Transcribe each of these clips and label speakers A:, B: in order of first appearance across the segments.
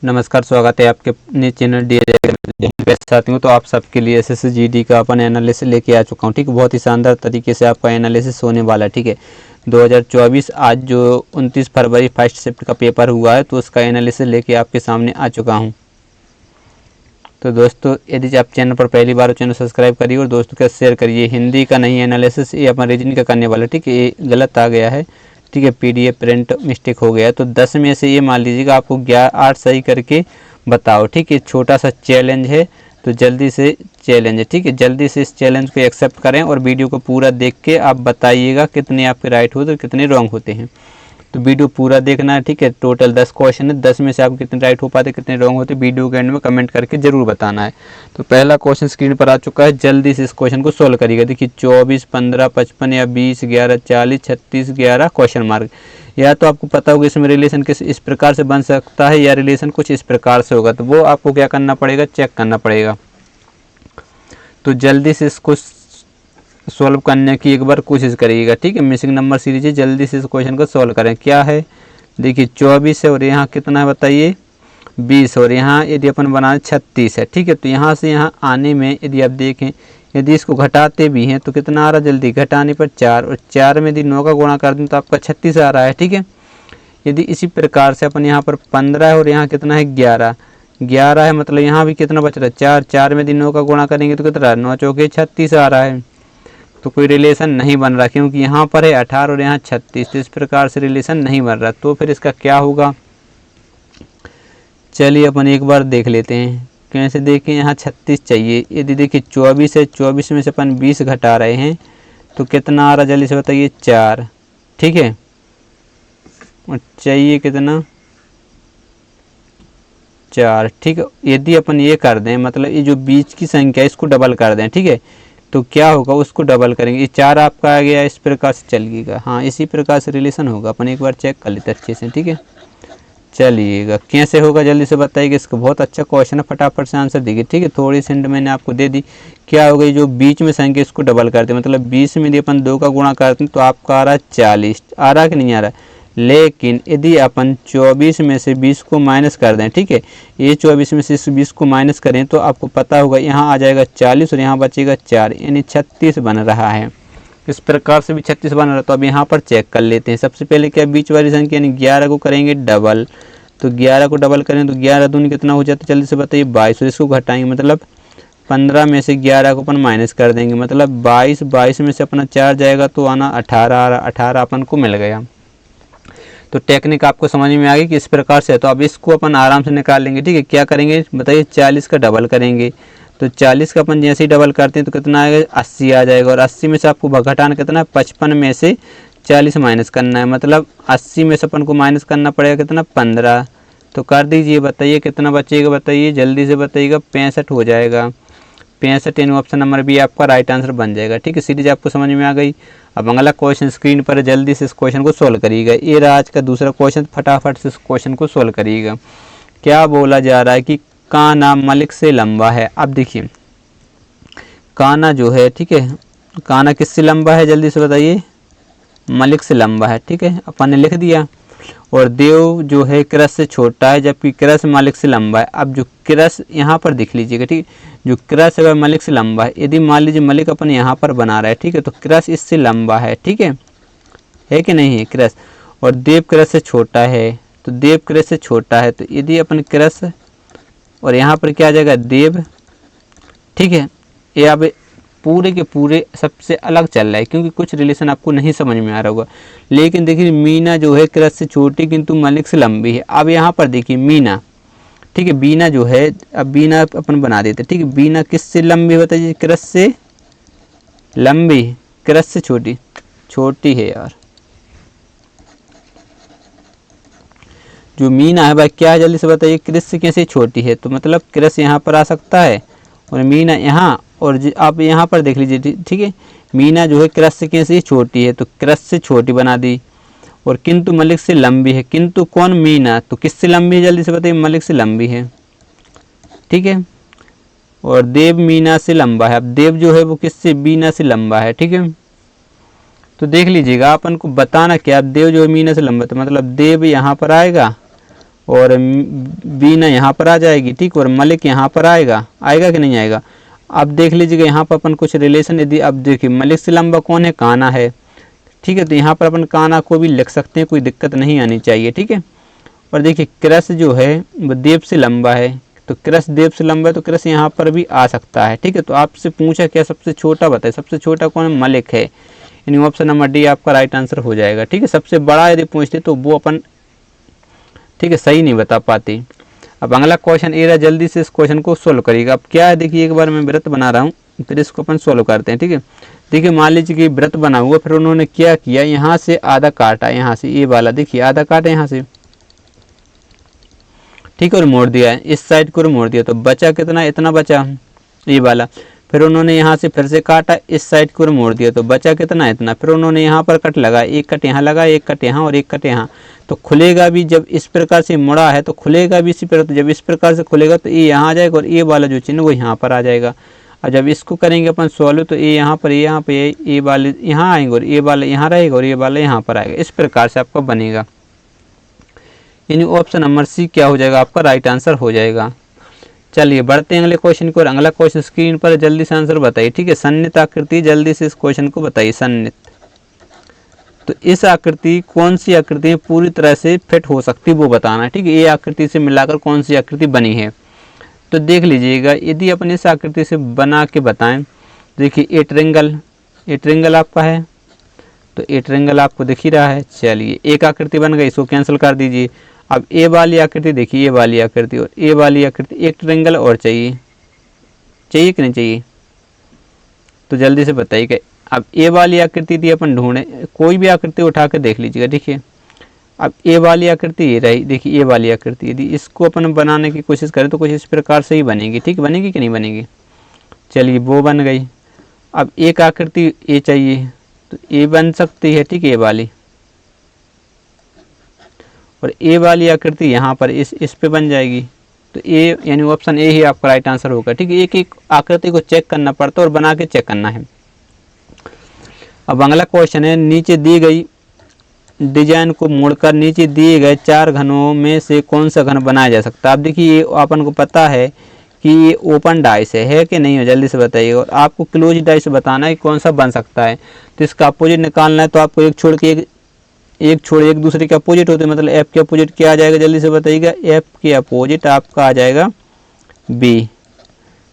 A: नमस्कार, स्वागत है आपके अपने चैनल डी साथियों। तो आप सबके लिए एसएससी जीडी का अपन एनालिसिस लेके आ चुका हूँ। ठीक है, बहुत ही शानदार तरीके से आपका एनालिसिस होने वाला है। ठीक है, 2024 आज जो 29 फरवरी फर्स्ट शिफ्ट का पेपर हुआ है तो उसका एनालिसिस लेके आपके सामने आ चुका हूँ। तो दोस्तों, यदि आप चैनल पर पहली बार हो चैनल सब्सक्राइब करिए और दोस्तों के साथ शेयर करिए। हिंदी का नहीं एनालिसिस, ये अपन रीजनिंग का करने वाला। ठीक है, ये गलत आ गया है। ठीक है, पीडीएफ प्रिंट मिस्टेक हो गया है। तो 10 में से ये मान लीजिएगा आपको 8 सही करके बताओ। ठीक है, छोटा सा चैलेंज है तो जल्दी से चैलेंज है। ठीक है, जल्दी से इस चैलेंज को एक्सेप्ट करें और वीडियो को पूरा देख के आप बताइएगा कितने आपके राइट होते और कितने रॉन्ग होते हैं। तो वीडियो पूरा देखना है। ठीक है, टोटल 10 क्वेश्चन है, 10 में से आप कितने राइट हो पाते कितने रॉन्ग होते वीडियो के एंड में कमेंट करके जरूर बताना है। तो पहला क्वेश्चन स्क्रीन पर आ चुका है, जल्दी से इस क्वेश्चन को सोल्व करिएगा। देखिए 24, 15, 55 या 20, 11, 40, 36, 11 क्वेश्चन मार्क। या तो आपको पता होगा इसमें रिलेशन किस इस प्रकार से बन सकता है या रिलेशन कुछ इस प्रकार से होगा, तो वो आपको क्या करना पड़ेगा, चेक करना पड़ेगा। तो जल्दी से इसको सॉल्व करने की एक बार कोशिश करिएगा। ठीक है, मिसिंग नंबर सीरीज है, जल्दी से इस क्वेश्चन को सॉल्व करें। क्या है, देखिए 24 है और यहाँ कितना है बताइए 20, और यहाँ यदि अपन बनाए 36 है। ठीक है, तो यहाँ से यहाँ आने में यदि आप देखें, यदि इसको घटाते भी हैं तो कितना आ रहा है, जल्दी घटाने पर 4, और 4 में यदि 9 का गुणा कर दें तो आपका 36 आ रहा है। ठीक है, यदि इसी प्रकार से अपन यहाँ पर 15 है और यहाँ कितना है 11 है, मतलब यहाँ भी कितना बच रहा है 4, 4 में यदि 9 का गुणा करेंगे तो कितना 9 चौके 36 आ रहा है। तो कोई रिलेशन नहीं बन रहा, क्योंकि यहाँ पर है 18 और यहाँ 36, तो इस प्रकार से रिलेशन नहीं बन रहा। तो फिर इसका क्या होगा, चलिए अपन एक बार देख लेते हैं कैसे। देखें, यहाँ 36 चाहिए, यदि देखिए 24 है, 24 में से अपन 20 घटा रहे हैं तो कितना आ रहा जल्दी से बताइए 4। ठीक है, और चाहिए कितना 4। ठीक है, यदि अपन ये कर दें, मतलब ये जो बीच की संख्या इसको डबल कर दें। ठीक है, तो क्या होगा, उसको डबल करेंगे, ये 4 आपका आ गया, इस प्रकार से चलिएगा। हाँ, इसी प्रकार से रिलेशन होगा, अपन एक बार चेक कर लेते हैं अच्छे से। ठीक है, चलिएगा कैसे होगा जल्दी से बताइएगा। इसका बहुत अच्छा क्वेश्चन है, फटाफट से आंसर दीजिए। ठीक है, थोड़ी सी हिंट मैंने आपको दे दी। क्या होगा, जो बीच में संख्या इसको डबल करते हैं, मतलब 20 में यदि अपन 2 का गुणा करते हैं तो आपका आ रहा है 40, आ रहा कि नहीं आ रहा। लेकिन यदि अपन 24 में से 20 को माइनस कर दें, ठीक है, ये 24 में से 20 को माइनस करें तो आपको पता होगा यहाँ आ जाएगा 40 और यहाँ बचेगा 4, यानी 36 बन रहा है। इस प्रकार से भी 36 बन रहा है। तो अब यहाँ पर चेक कर लेते हैं। सबसे पहले क्या, बीच वाली संख्या यानी 11 को करेंगे डबल, तो 11 को डबल करें तो 11 दूनी कितना हो जाता है, जल्दी से बताइए 22, और इसको घटाएंगे मतलब 15 में से 11 को अपन माइनस कर देंगे, मतलब 22, 22 में से अपना 4 जाएगा तो आना 18, 18 अपन को मिल गया। तो टेक्निक आपको समझ में आ गई कि इस प्रकार से। तो अब इसको अपन आराम से निकाल लेंगे। ठीक है, क्या करेंगे बताइए, 40 का डबल करेंगे, तो 40 का अपन जैसे ही डबल करते हैं तो कितना आएगा 80 आ जाएगा, और 80 में से आपको घटाना कितना है 55 में से 40 माइनस करना है, मतलब 80 में से अपन को माइनस करना पड़ेगा कितना 15। तो कर दीजिए, बताइए कितना बचेगा, बताइए जल्दी से बताइएगा, 65 हो जाएगा। 65 यानी ऑप्शन नंबर बी आपका राइट आंसर बन जाएगा। ठीक है, सीरीज आपको समझ में आ गई। अब अगला क्वेश्चन स्क्रीन पर, जल्दी से इस क्वेश्चन को सोल्व करिएगा। ये रहा आज का दूसरा क्वेश्चन, फटाफट से इस क्वेश्चन को सोल्व करिएगा। क्या बोला जा रहा है कि कान्हा मलिक से लंबा है। अब देखिए कान्हा जो है, ठीक है, कान्हा किससे लंबा है जल्दी से बताइए, मलिक से लंबा है। ठीक है, अपन ने लिख दिया। और देव जो है कृष से छोटा है, जबकि कृष मलिक से लंबा है। अब जो कृष यहाँ पर देख लीजिएगा, ठीक है, जो कृष है वह मलिक से लंबा है। यदि मान लीजिए मलिक अपन यहाँ पर बना रहा है, ठीक है, तो कृष इससे लंबा है। ठीक है कि नहीं है कृष, और देव कृष से छोटा है, तो देव कृष से छोटा है, तो यदि अपन कृष और यहाँ पर क्या आ जाएगा देव। ठीक है, ये अब पूरे के पूरे सबसे अलग चल रहा है, क्योंकि कुछ रिलेशन आपको नहीं समझ में आ रहा होगा। लेकिन देखिए मीना जो है कृष से छोटी किंतु मलिक से लंबी है। अब यहाँ पर देखिए मीना, ठीक है, बीना जो है, अब बीना अपन बना देते। ठीक है, बीना किससे लंबी बताइए, कृष से लंबी, कृष से छोटी, छोटी है यार। जो मीना है भाई क्या है जल्दी से बताइए, कृष से कैसे छोटी है, तो मतलब कृष यहाँ पर आ सकता है और मीना यहाँ, और आप यहाँ पर देख लीजिए। ठीक है, मीना जो है कृष से कैसे छोटी है, तो कृष से छोटी बना दी, और किंतु मलिक से लंबी है। किंतु कौन, मीना, तो किससे लंबी है जल्दी से बताइए, मलिक से लंबी है। ठीक है, और देव मीना से लंबा है। अब देव जो है वो किससे, बीना से लंबा है। ठीक है, तो देख लीजिएगा अपन को बताना क्या, देव जो है मीना से लंबा, तो मतलब देव यहाँ पर आएगा और बीना यहाँ पर आ जाएगी, ठीक, और मलिक यहाँ पर आएगा, आएगा कि नहीं आएगा। अब देख लीजिएगा यहाँ पर अपन कुछ रिलेशन, यदि अब देखिए मलिक से लंबा कौन है, कान्हा है, ठीक है, तो यहाँ पर अपन कान्हा को भी लिख सकते हैं, कोई दिक्कत नहीं आनी चाहिए, ठीक है। और देखिए कृष्ण जो है वो देव से लंबा है, तो कृष्ण देव से लंबा है, तो कृष्ण यहाँ पर भी आ सकता है, ठीक है। तो आपसे पूछा क्या सबसे छोटा बताए, सबसे छोटा कौन है, मलिक है, यानी ऑप्शन नंबर डी आपका राइट आंसर हो जाएगा, ठीक है। सबसे बड़ा यदि पूछते तो वो अपन, ठीक है, सही नहीं बता पाते। अब अगला क्वेश्चन ए रहा, जल्दी से इस क्वेश्चन को सोल्व करिएगा। अब क्या है देखिए, एक बार मैं व्रत बना रहा हूँ, फिर इसको अपन सोल्व करते हैं, ठीक है। देखिए मान लीजिए कि व्रत बना हुआ, फिर उन्होंने क्या किया, यहाँ से आधा काटा, यहाँ से ये वाला देखिए आधा काटा यहाँ से, ठीक है, और मोड़ दिया है, इस साइड को मोड़ दिया, तो बचा कितना, इतना बचा ये वाला। फिर उन्होंने यहाँ से फिर से काटा, इस साइड को मोड़ दिया, तो बचा कितना, इतना। फिर उन्होंने यहाँ पर कट लगा, एक कट यहाँ लगा, एक कट यहाँ और एक कट यहाँ, तो खुलेगा भी, जब इस प्रकार से मुड़ा है तो खुलेगा भी इसी प्रकार, तो जब इस प्रकार से खुलेगा तो ये यहाँ आ जाएगा और ये वाला जो चिन्ह वो यहाँ पर आ जाएगा। और जब इसको करेंगे अपन सॉल्व, तो ये यहाँ पर, यहाँ पे ये वाले यहाँ आएंगे और ये वाला यहाँ रहेगा और ये वाला यहाँ पर आएगा, इस प्रकार से आपका बनेगा, यानी ऑप्शन नंबर सी क्या हो जाएगा, आपका राइट आंसर हो जाएगा। चलिए बढ़ते हैं अगले क्वेश्चन को, और अगला क्वेश्चन स्क्रीन पर जल्दी से आंसर बताइए, ठीक है। सन्नित आकृति, जल्दी से इस क्वेश्चन को बताइए, सन्नित, तो इस आकृति, कौन सी आकृति पूरी तरह से फिट हो सकती है वो बताना है, ठीक है। ये आकृति से मिलाकर कौन सी आकृति बनी है, तो देख लीजिएगा, यदि अपन इस आकृति से बना के बताएं, देखिए ए ट्रेंगल आपका है, तो ए ट्रेंगल आपको दिख ही रहा है। चलिए एक आकृति बन गई, इसको कैंसिल कर दीजिए। अब ए वाली आकृति देखिए, ए वाली आकृति और ए वाली आकृति, एक ट्रेंगल और चाहिए, चाहिए कि नहीं चाहिए, तो जल्दी से बताइए। अब ए वाली आकृति थी, अपन ढूंढे, कोई भी आकृति उठा कर देख लीजिएगा, देखिए अब ए वाली आकृति ये रही, देखिए ए वाली आकृति, यदि इसको अपन बनाने की कोशिश करें तो कुछ इस प्रकार से ही बनेगी, ठीक, बनेगी कि नहीं बनेगी। चलिए वो बन गई। अब एक आकृति ए चाहिए, तो ए बन सकती है, ठीक है, ए वाली, और ए वाली आकृति यहाँ पर इस पे बन जाएगी, तो ए यानी ऑप्शन ए ही आपका राइट आंसर होगा, ठीक है। एक एक आकृति को चेक करना पड़ता है और बना के चेक करना है। अब अगला क्वेश्चन है, नीचे दी गई डिजाइन को मोड़कर नीचे दिए गए 4 घनों में से कौन सा घन बनाया जा सकता है। अब देखिए ये अपन को पता है कि ये ओपन डाइस है कि नहीं है, जल्दी से बताइए। और आपको क्लोज डाइस बताना है कौन सा बन सकता है, तो इसका अपोजिट निकालना है, तो आपको एक छोड़ के एक दूसरे के अपोजिट होते हैं, मतलब एफ के अपोजिट क्या आ जाएगा, जल्दी से बताइएगा। एफ के अपोजिट आपका आ जाएगा बी,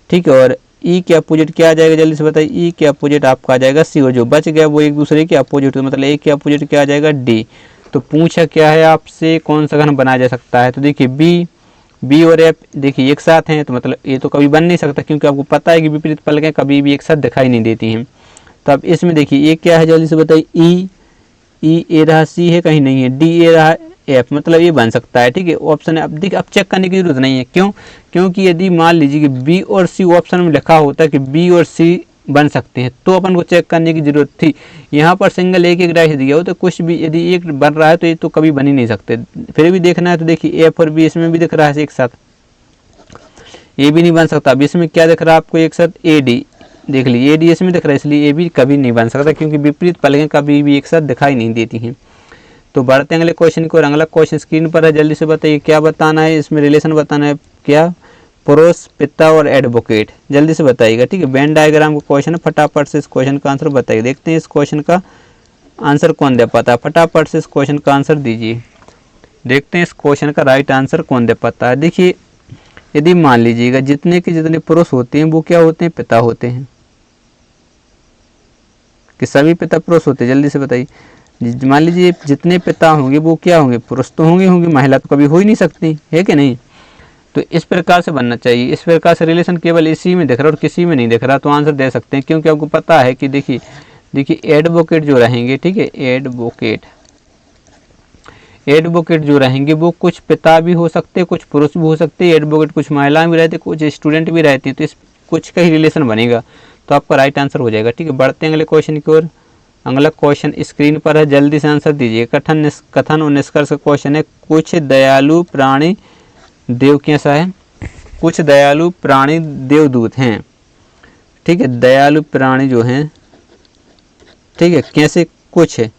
A: ठीक है, और ई के अपोजिट क्या आ जाएगा, जल्दी से बताइए। ई के अपोजिट आपका आ जाएगा सी, और जो बच गया वो एक दूसरे के अपोजिट, मतलब ए के अपोजिट क्या आ जाएगा, डी। तो पूछा क्या है आपसे, कौन सा घन बनाया जा सकता है, तो देखिए बी और एफ देखिए एक साथ हैं, तो मतलब ये तो कभी बन नहीं सकता, क्योंकि आपको पता है कि विपरीत पलकें कभी भी एक साथ दिखाई नहीं देती हैं। तो अब इसमें देखिए ये क्या है, जल्दी से बताइए। ई ए रहा, सी है कहीं नहीं है, डी ए रहा एफ, मतलब ये बन सकता है, ठीक है, ऑप्शन है। अब देखिए अब चेक करने की जरूरत नहीं है, क्यों, क्योंकि यदि मान लीजिए कि बी और सी ऑप्शन में लिखा होता है कि बी और सी बन सकते हैं, तो अपन को चेक करने की जरूरत थी। यहाँ पर सिंगल एक एक डाइस दिया हो, तो कुछ भी यदि एक बन रहा है तो ये तो कभी बन ही नहीं सकते। फिर भी देखना है, तो देखिए एफ और बी इसमें भी दिख रहा है एक साथ, ये भी नहीं बन सकता। अब इसमें क्या दिख रहा है आपको एक साथ, ए डी देख लीजिए, ए डी इसमें दिख रहा है, इसलिए ये भी कभी नहीं बन सकता, क्योंकि विपरीत पलकें कभी भी एक साथ दिखाई नहीं देती हैं। तो बढ़ते हैं अगले क्वेश्चन को, और अगला क्वेश्चन स्क्रीन पर है, जल्दी से बताइए क्या बताना है, इसमें रिलेशन बताना है, क्या, पड़ोस, पिता और एडवोकेट, जल्दी से बताइएगा, ठीक है। वेन डायग्राम का क्वेश्चन है, फटाफट से इस क्वेश्चन का आंसर बताइए। देखते हैं इस क्वेश्चन का आंसर कौन दे पाता है, फटाफट से इस क्वेश्चन का आंसर दीजिए। देखते हैं इस क्वेश्चन का राइट आंसर कौन दे पाता है। देखिए यदि मान लीजिएगा जितने के जितने पुरुष होते हैं वो क्या होते हैं, पिता होते हैं, कि सभी पिता पुरुष होते हैं, जल्दी से बताइए। मान लीजिए जितने पिता होंगे वो क्या होंगे, पुरुष तो होंगे, महिला तो कभी हो ही नहीं सकती है कि नहीं। तो इस प्रकार से बनना चाहिए, इस प्रकार से रिलेशन केवल इसी में दिख रहा है और किसी में नहीं दिख रहा, तो आंसर दे सकते हैं, क्योंकि आपको पता है कि देखिए एडवोकेट जो रहेंगे, ठीक है, एडवोकेट जो रहेंगे वो कुछ पिता भी हो सकते हैं, कुछ पुरुष भी हो सकते हैं, एडवोकेट कुछ महिलाएं भी रहती है, कुछ स्टूडेंट भी रहती है, तो इस कुछ का ही रिलेशन बनेगा, तो आपका राइट आंसर हो जाएगा, ठीक है। बढ़ते हैं अगले क्वेश्चन की ओर। अगला क्वेश्चन स्क्रीन पर है, जल्दी से आंसर दीजिए। कथन और निष्कर्ष का क्वेश्चन है, कुछ दयालु प्राणी देव कैसा है, कुछ दयालु प्राणी देवदूत हैं, ठीक है, दयालु प्राणी जो हैं, ठीक है, कैसे, कुछ है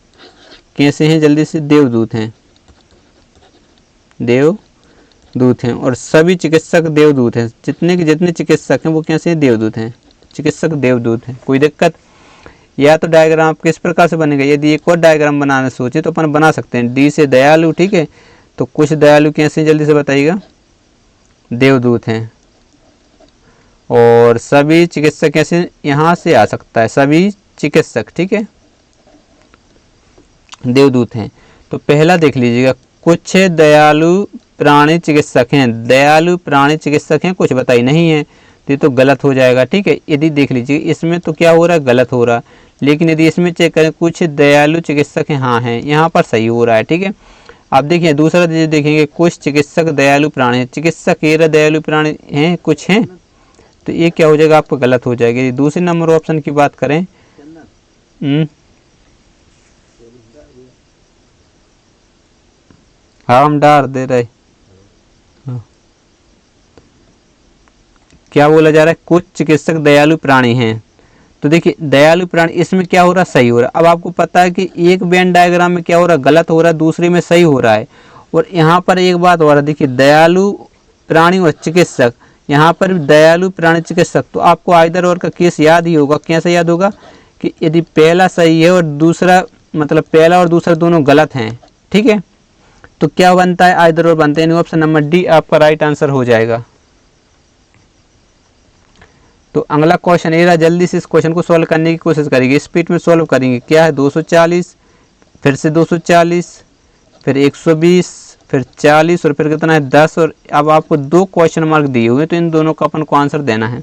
A: कैसे हैं, जल्दी से, देवदूत हैं, देवदूत दूत हैं और सभी चिकित्सक देवदूत हैं। जितने के जितने चिकित्सक हैं वो कैसे देवदूत हैं, चिकित्सक देवदूत हैं। कोई दिक्कत? या तो डायग्राम किस प्रकार से बनेगा, यदि एक और डायग्राम बनाना सोचे तो अपन बना सकते हैं। डी से दयालु, ठीक है, तो कुछ दयालु कैसे जल्दी से बताइएगा, देवदूत हैं। और सभी चिकित्सक कैसे यहाँ से आ सकता है, सभी चिकित्सक, ठीक है, देवदूत हैं। तो पहला देख लीजिएगा, कुछ दयालु प्राणी चिकित्सक हैं। दयालु प्राणी चिकित्सक हैं, कुछ बताई नहीं है, तो ये तो गलत हो जाएगा, ठीक है। यदि देख लीजिए इसमें तो क्या हो रहा है, गलत हो रहा है, लेकिन यदि इसमें चेक करें कुछ दयालु चिकित्सक हैं, हाँ हैं, यहाँ पर सही हो रहा है, ठीक है। आप देखिए दूसरा देखेंगे, कुछ चिकित्सक दयालु प्राणी हैं। चिकित्सक ये दयालु प्राणी हैं, कुछ हैं, तो ये क्या हो जाएगा, आपको गलत हो जाएगा। यदि दूसरे नंबर ऑप्शन की बात करें, हाँ हम डाल दे रहे, हाँ। क्या बोला जा रहा है, कुछ चिकित्सक दयालु प्राणी हैं। तो देखिए दयालु प्राणी, इसमें क्या हो रहा है, सही हो रहा है। अब आपको पता है कि एक वेन डायग्राम में क्या हो रहा है, गलत हो रहा है, दूसरे में सही हो रहा है। और यहाँ पर एक बात हो रहा है, देखिए दयालु प्राणी और चिकित्सक, यहाँ पर दयालु प्राणी चिकित्सक, तो आपको आइदर और का केस याद ही होगा। कैसे याद होगा कि यदि पहला सही है और दूसरा, मतलब पहला और दूसरा दोनों गलत हैं, ठीक है, तो क्या बनता है, आइदर और बनते हैं। ऑप्शन नंबर डी आपका राइट आंसर हो जाएगा। तो अगला क्वेश्चन ये रहा, जल्दी से इस क्वेश्चन को सॉल्व करने की कोशिश करेंगे, स्पीड में सॉल्व करेंगे। क्या है, 240, फिर से 240, फिर 120, फिर 40 और फिर कितना है 10। और अब आपको 2 क्वेश्चन मार्क दिए हुए, तो इन दोनों का अपन को आंसर देना है।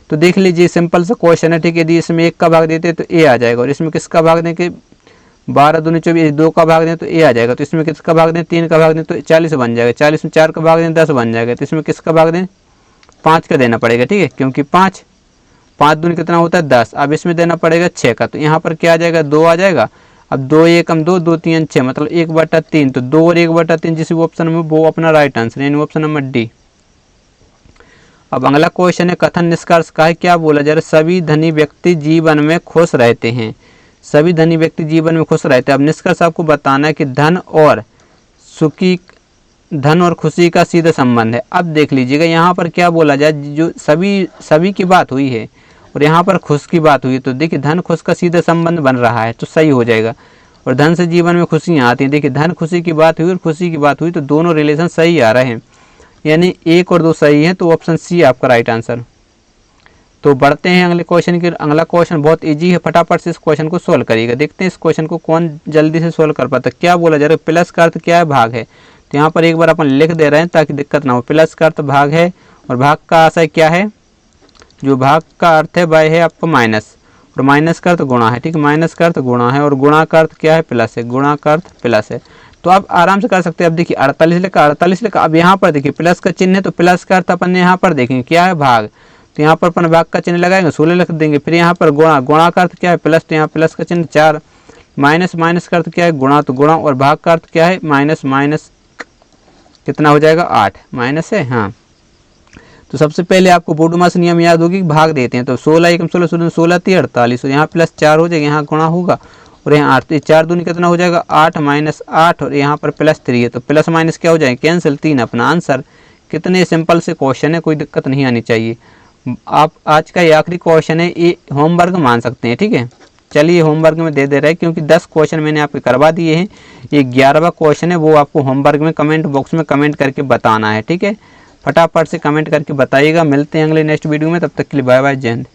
A: तो देख लीजिए सिंपल सा क्वेश्चन है, ठीक है। यदि इसमें 1 का भाग देते तो ए आ जाएगा, और इसमें किसका भाग दें कि 12 दूनी 24, 2 का भाग दें तो ए आ जाएगा। तो इसमें किसका भाग दें, 3 का भाग दें तो 40 बन जाएगा। 40 में 4 का भाग दें 10 बन जाएगा। तो इसमें किसका भाग दें, 5 का देना पड़ेगा, ठीक है, क्योंकि 5 दूनी कितना होता है 10। अब इसमें देना पड़ेगा 6 का, तो यहाँ पर क्या आ जाएगा, 2 आ जाएगा। अब 2 एकम 2, 2 3 6, मतलब 1/3। तो 2 और 1/3 जिस ऑप्शन में वो अपना राइट आंसर, यानी ऑप्शन नंबर डी। अब अगला क्वेश्चन है, कथन निष्कर्ष का है। क्या बोला जा रहा है, सभी धनी व्यक्ति जीवन में खुश रहते हैं। सभी धनी व्यक्ति जीवन में खुश रहते हैं। अब निष्कर्ष आपको बताना है कि धन और खुशी का सीधा संबंध है। अब देख लीजिएगा यहाँ पर क्या बोला जाए, जो सभी की बात हुई है और यहाँ पर खुश की बात हुई है, तो देखिए धन खुश का सीधा संबंध बन रहा है, तो सही हो जाएगा। और धन से जीवन में खुशियाँ आती हैं। देखिए धन खुशी की बात हुई और खुशी की बात हुई, तो दोनों रिलेशन सही आ रहे हैं, यानी 1 और 2 सही है, तो ऑप्शन सी आपका राइट आंसर। तो बढ़ते हैं अगले क्वेश्चन की। अगला क्वेश्चन बहुत इजी है, फटाफट से इस क्वेश्चन को सोल्व करिएगा। देखते हैं इस क्वेश्चन को कौन जल्दी से सोल्व कर पाता है। क्या बोला जा रहा है, प्लस का अर्थ क्या है, भाग है। तो यहाँ पर एक बार अपन लिख दे रहे हैं ताकि दिक्कत ना हो। प्लस का अर्थ भाग है, और भाग का आशय क्या है, जो भाग का अर्थ है वह है आपका माइनस, और माइनस का अर्थ गुणा है, ठीक है। माइनस का अर्थ गुणा है, और गुणा का अर्थ क्या है, प्लस है। गुणा का अर्थ प्लस है, तो आप आराम से कर सकते हैं। अब देखिए 48 लिखा, 48 लिखा। अब यहाँ पर देखिए प्लस का चिन्ह है, तो प्लस का अर्थ अपन ने यहाँ पर देखेंगे क्या है, भाग। तो यहाँ पर अपन भाग का चिन्ह लगाएंगे, 16 लिख देंगे। फिर यहाँ पर गुणा, गुणा का अर्थ क्या है, प्लस, तो यहाँ प्लस का चिन्ह 4। माइनस, माइनस का अर्थ क्या है, गुणा, तो गुणा, और भाग का अर्थ क्या है, माइनस। माइनस कितना हो जाएगा, 8 माइनस है, हाँ। तो सबसे पहले आपको बोडोमास नियम याद होगी, भाग देते हैं। तो 16 एकम 16, 16 3 48, और यहाँ प्लस 4 हो जाएगा, यहाँ गुणा होगा, और यहाँ 8, 4 दूनी कितना हो जाएगा, 8 माइनस 8, और यहाँ पर प्लस 3 है, तो प्लस माइनस क्या हो जाएगा, कैंसिल, 3 अपना आंसर। कितने सिंपल से क्वेश्चन है, कोई दिक्कत नहीं आनी चाहिए। आप आज का ये आखिरी क्वेश्चन है, ये होमवर्क मान सकते हैं, ठीक है। चलिए होमवर्क में दे रहे हैं, क्योंकि 10 क्वेश्चन मैंने आपके करवा दिए हैं। ये 11वां क्वेश्चन है, वो आपको होमवर्क में कमेंट बॉक्स में कमेंट करके बताना है, ठीक है। फटाफट से कमेंट करके बताइएगा। मिलते हैं अगले नेक्स्ट वीडियो में, तब तक के लिए बाय बाय, जय हिंद।